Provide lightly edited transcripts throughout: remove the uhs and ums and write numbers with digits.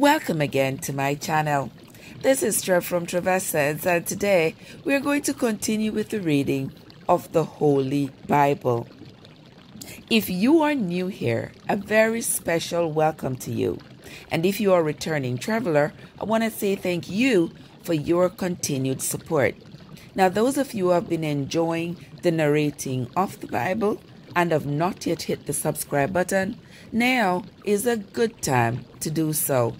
Welcome again to my channel. This is Trev from Trev, and today we are going to continue with the reading of the Holy Bible. If you are new here, a very special welcome to you. And if you are a returning traveler, I want to say thank you for your continued support. Now, those of you who have been enjoying the narrating of the Bible and have not yet hit the subscribe button, now is a good time to do so.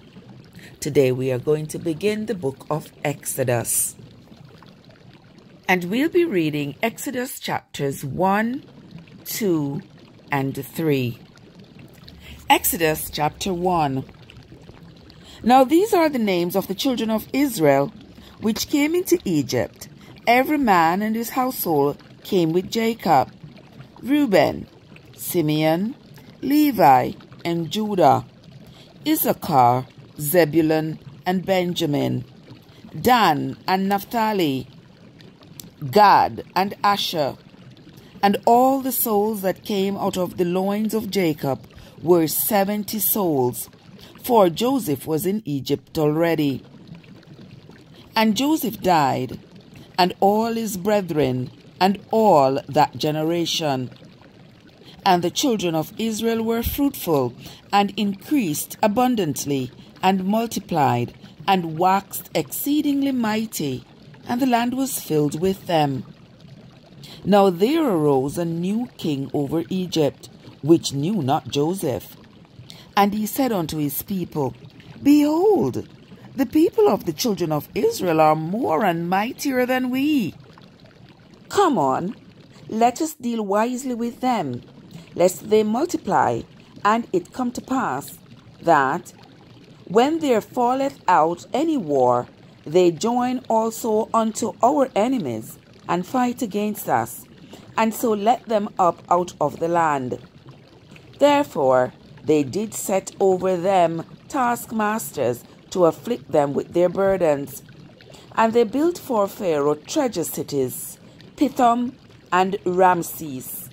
Today we are going to begin the book of Exodus. And we'll be reading Exodus chapters 1, 2, and 3. Exodus chapter 1. Now these are the names of the children of Israel which came into Egypt. Every man and his household came with Jacob: Reuben, Simeon, Levi, and Judah, Issachar, Zebulun, and Benjamin, Dan and Naphtali, Gad and Asher. And all the souls that came out of the loins of Jacob were 70 souls, for Joseph was in Egypt already. And Joseph died, and all his brethren, and all that generation. And the children of Israel were fruitful, and increased abundantly, and multiplied, and waxed exceedingly mighty, and the land was filled with them. Now there arose a new king over Egypt, which knew not Joseph. And he said unto his people, Behold, the people of the children of Israel are more and mightier than we. Come on, let us deal wisely with them, lest they multiply, and it come to pass that, when there falleth out any war, they join also unto our enemies, and fight against us, and so let them up out of the land. Therefore they did set over them taskmasters to afflict them with their burdens. And they built for Pharaoh treasure cities, Pithom and Ramses.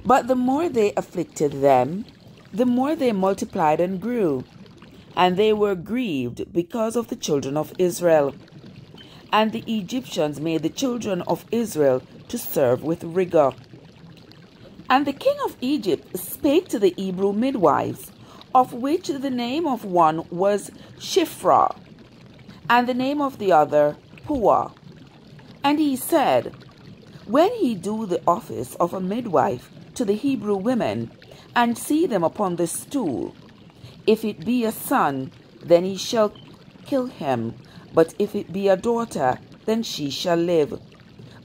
But the more they afflicted them, the more they multiplied and grew, and they were grieved because of the children of Israel. And the Egyptians made the children of Israel to serve with rigor. And the king of Egypt spake to the Hebrew midwives, of which the name of one was Shiphrah, and the name of the other Puah. And he said, When he do the office of a midwife to the Hebrew women, and see them upon the stool, if it be a son, then he shall kill him, but if it be a daughter, then she shall live.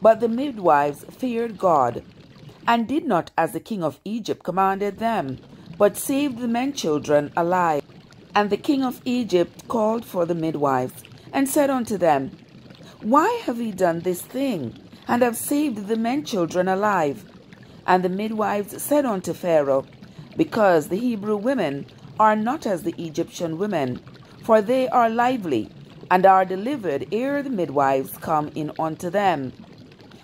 But the midwives feared God, and did not as the king of Egypt commanded them, but saved the men children alive. And the king of Egypt called for the midwives, and said unto them, Why have ye done this thing, and have saved the men children alive? And the midwives said unto Pharaoh, Because the Hebrew women are not as the Egyptian women, for they are lively, and are delivered ere the midwives come in unto them.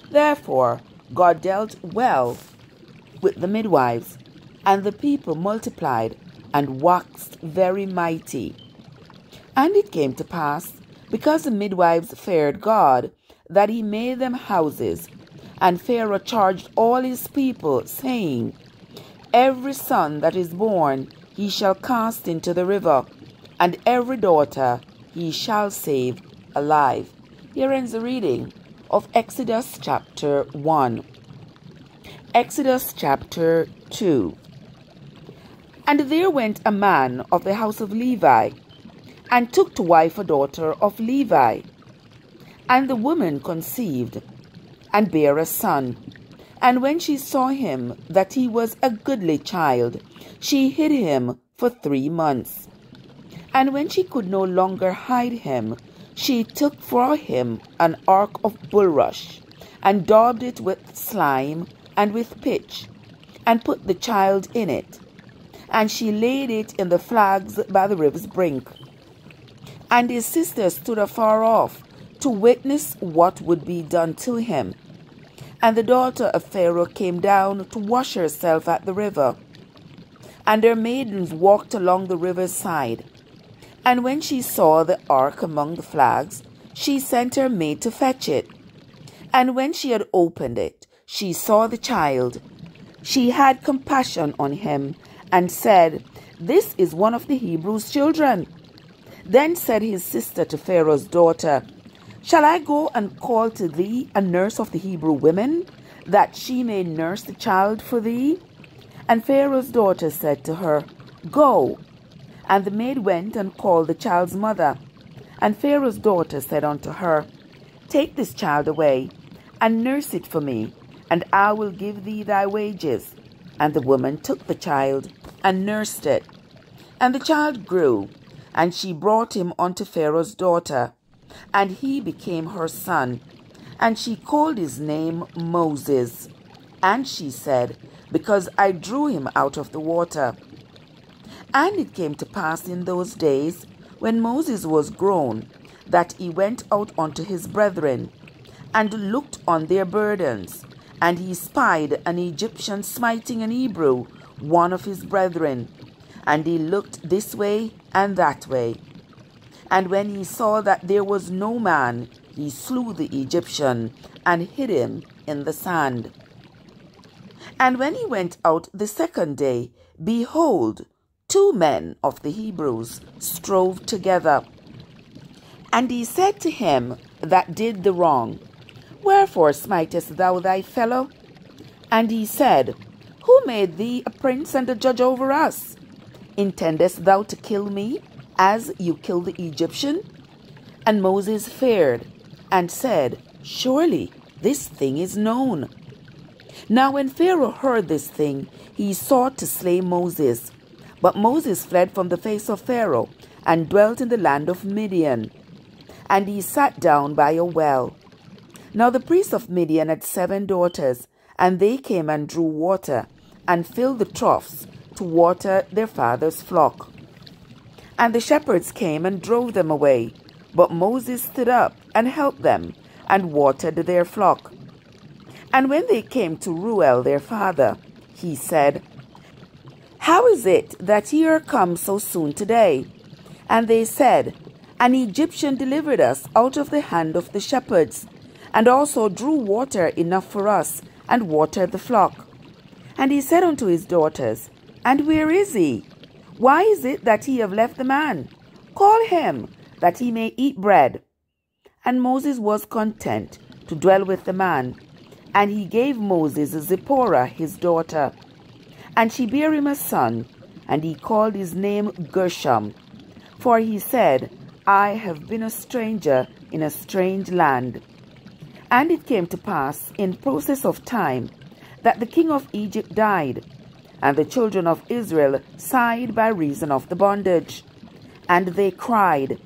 Therefore God dealt well with the midwives, and the people multiplied, and waxed very mighty. And it came to pass, because the midwives feared God, that he made them houses. And Pharaoh charged all his people, saying, Every son that is born he shall cast into the river, and every daughter he shall save alive. Here ends the reading of Exodus chapter 1. Exodus chapter 2. And there went a man of the house of Levi, and took to wife a daughter of Levi. And the woman conceived, and bare a son. And when she saw him that he was a goodly child, she hid him for 3 months. And when she could no longer hide him, she took for him an ark of bulrush, and daubed it with slime and with pitch, and put the child in it. And she laid it in the flags by the river's brink. And his sister stood afar off, to witness what would be done to him. And the daughter of Pharaoh came down to wash herself at the river. And her maidens walked along the river's side. And when she saw the ark among the flags, she sent her maid to fetch it. And when she had opened it, she saw the child. She had compassion on him, and said, "This is one of the Hebrews' children." Then said his sister to Pharaoh's daughter, "Shall I go and call to thee a nurse of the Hebrew women, that she may nurse the child for thee?" And Pharaoh's daughter said to her, "Go." And the maid went and called the child's mother. And Pharaoh's daughter said unto her, "Take this child away, and nurse it for me, and I will give thee thy wages." And the woman took the child, and nursed it. And the child grew, and she brought him unto Pharaoh's daughter, and he became her son. And she called his name Moses. And she said, "Because I drew him out of the water." And it came to pass in those days, when Moses was grown, that he went out unto his brethren, and looked on their burdens. And he spied an Egyptian smiting an Hebrew, one of his brethren. And he looked this way and that way. And when he saw that there was no man, he slew the Egyptian, and hid him in the sand. And when he went out the second day, behold, 2 men of the Hebrews strove together. And he said to him that did the wrong, "Wherefore smitest thou thy fellow?" And he said, "Who made thee a prince and a judge over us? Intendest thou to kill me, as you killed the Egyptian?" And Moses feared, and said, "Surely this thing is known." Now when Pharaoh heard this thing, he sought to slay Moses. But Moses fled from the face of Pharaoh, and dwelt in the land of Midian. And he sat down by a well. Now the priest of Midian had 7 daughters, and they came and drew water, and filled the troughs to water their father's flock. And the shepherds came and drove them away. But Moses stood up and helped them, and watered their flock. And when they came to Reuel their father, he said, "How is it that ye are come so soon today?" And they said, "An Egyptian delivered us out of the hand of the shepherds, and also drew water enough for us, and watered the flock." And he said unto his daughters, "And where is he? Why is it that ye have left the man? Call him, that he may eat bread." And Moses was content to dwell with the man, and he gave Moses Zipporah his daughter. And she bare him a son, and he called his name Gershom. For he said, "I have been a stranger in a strange land." And it came to pass in process of time that the king of Egypt died, and the children of Israel sighed by reason of the bondage. And they cried,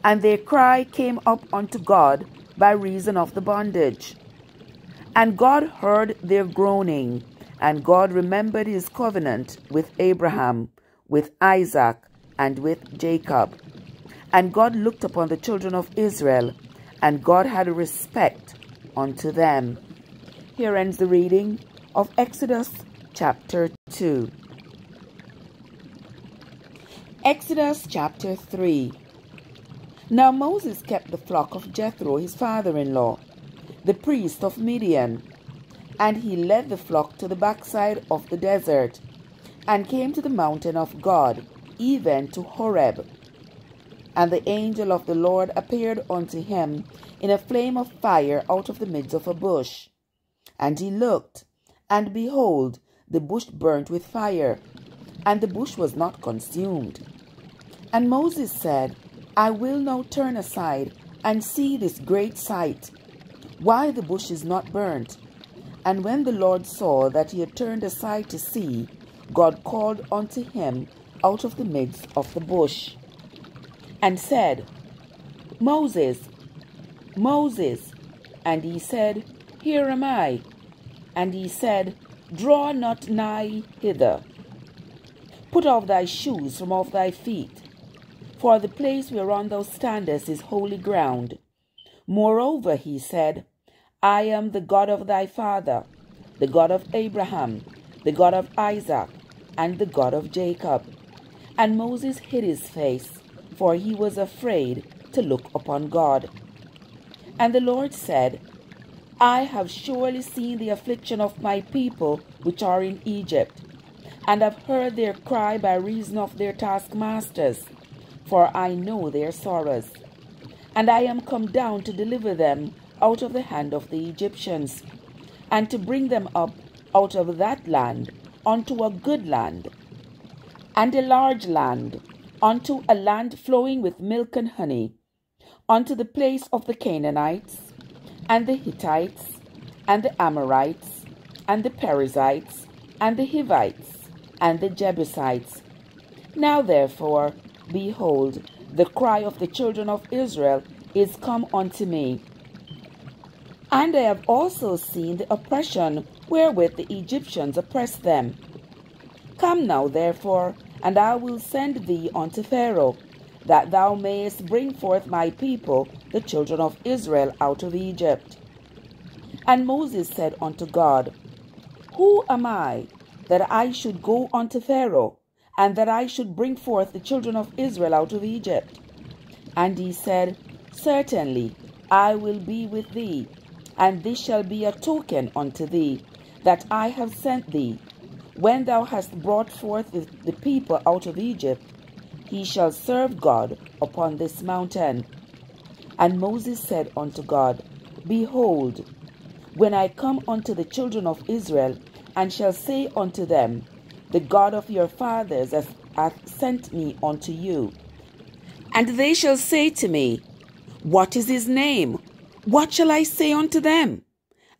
and their cry came up unto God by reason of the bondage. And God heard their groaning, and God remembered his covenant with Abraham, with Isaac, and with Jacob. And God looked upon the children of Israel, and God had respect unto them. Here ends the reading of Exodus chapter 2. Exodus chapter 3. Now Moses kept the flock of Jethro his father-in-law, the priest of Midian. And he led the flock to the backside of the desert, and came to the mountain of God, even to Horeb. And the angel of the Lord appeared unto him in a flame of fire out of the midst of a bush. And he looked, and behold, the bush burnt with fire, and the bush was not consumed. And Moses said, "I will now turn aside and see this great sight, why the bush is not burnt." And when the Lord saw that he had turned aside to see, God called unto him out of the midst of the bush, and said, "Moses, Moses." And he said, "Here am I." And he said, "Draw not nigh hither. Put off thy shoes from off thy feet, for the place whereon thou standest is holy ground. Moreover, he said, I am the God of thy father, the God of Abraham, the God of Isaac, and the God of Jacob. And Moses hid his face, for he was afraid to look upon God. And the Lord said, I have surely seen the affliction of my people which are in Egypt, and have heard their cry by reason of their taskmasters, for I know their sorrows. And I am come down to deliver them out of the hand of the Egyptians, and to bring them up out of that land unto a good land, and a large land, unto a land flowing with milk and honey, unto the place of the Canaanites, and the Hittites, and the Amorites, and the Perizzites, and the Hivites, and the Jebusites. Now therefore, behold, the cry of the children of Israel is come unto me. And I have also seen the oppression wherewith the Egyptians oppress them. Come now therefore, and I will send thee unto Pharaoh, that thou mayest bring forth my people, the children of Israel, out of Egypt. And Moses said unto God, Who am I, that I should go unto Pharaoh, and that I should bring forth the children of Israel out of Egypt? And he said, Certainly I will be with thee, and this shall be a token unto thee, that I have sent thee. When thou hast brought forth the people out of Egypt, he shall serve God upon this mountain. And Moses said unto God, Behold, when I come unto the children of Israel, and shall say unto them, The God of your fathers hath sent me unto you. And they shall say to me, What is his name? What shall I say unto them?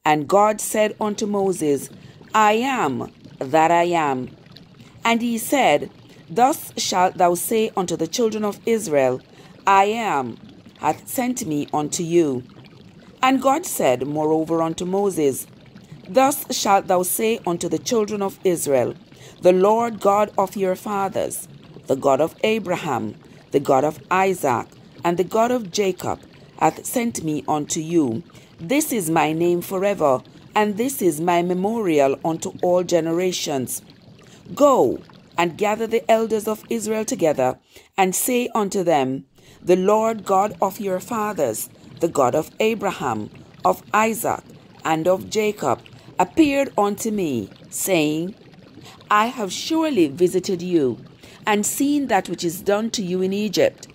And God said unto Moses, I am that I am. And he said, Thus shalt thou say unto the children of Israel, I am, hath sent me unto you. And God said moreover unto Moses, Thus shalt thou say unto the children of Israel, The Lord God of your fathers, the God of Abraham, the God of Isaac, and the God of Jacob, hath sent me unto you. This is my name forever, and this is my memorial unto all generations. Go, and gather the elders of Israel together, and say unto them, The Lord God of your fathers, the God of Abraham, of Isaac, and of Jacob, appeared unto me, saying, I have surely visited you, and seen that which is done to you in Egypt.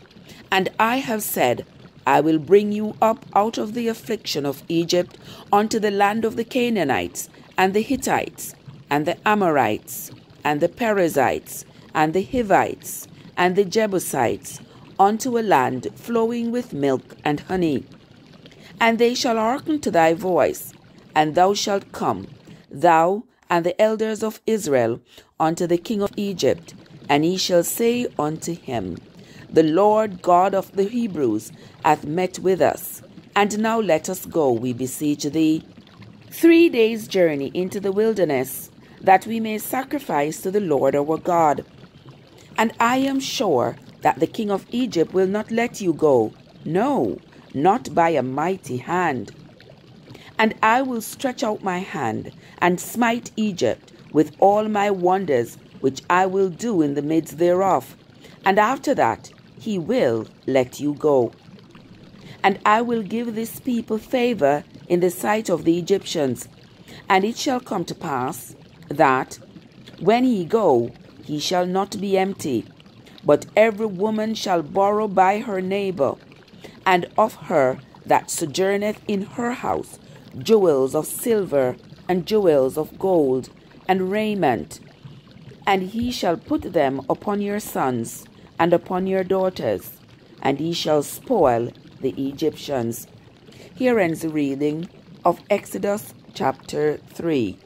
And I have said, I will bring you up out of the affliction of Egypt unto the land of the Canaanites, and the Hittites, and the Amorites, and the Perizzites, and the Hivites, and the Jebusites, unto a land flowing with milk and honey. And they shall hearken to thy voice, and thou shalt come, thou and the elders of Israel, unto the king of Egypt, and he shall say unto him, The Lord God of the Hebrews hath met with us, and now let us go, we beseech thee, 3 days' journey into the wilderness, that we may sacrifice to the Lord our God. And I am sure that the king of Egypt will not let you go, no, not by a mighty hand. And I will stretch out my hand, and smite Egypt with all my wonders, which I will do in the midst thereof. And after that he will let you go. And I will give this people favor in the sight of the Egyptians. And it shall come to pass, that, when he go, he shall not be empty, but every woman shall borrow by her neighbor, and of her that sojourneth in her house jewels of silver, and jewels of gold, and raiment. And he shall put them upon your sons, and upon your daughters, and he shall spoil the Egyptians. Here ends the reading of Exodus chapter 3.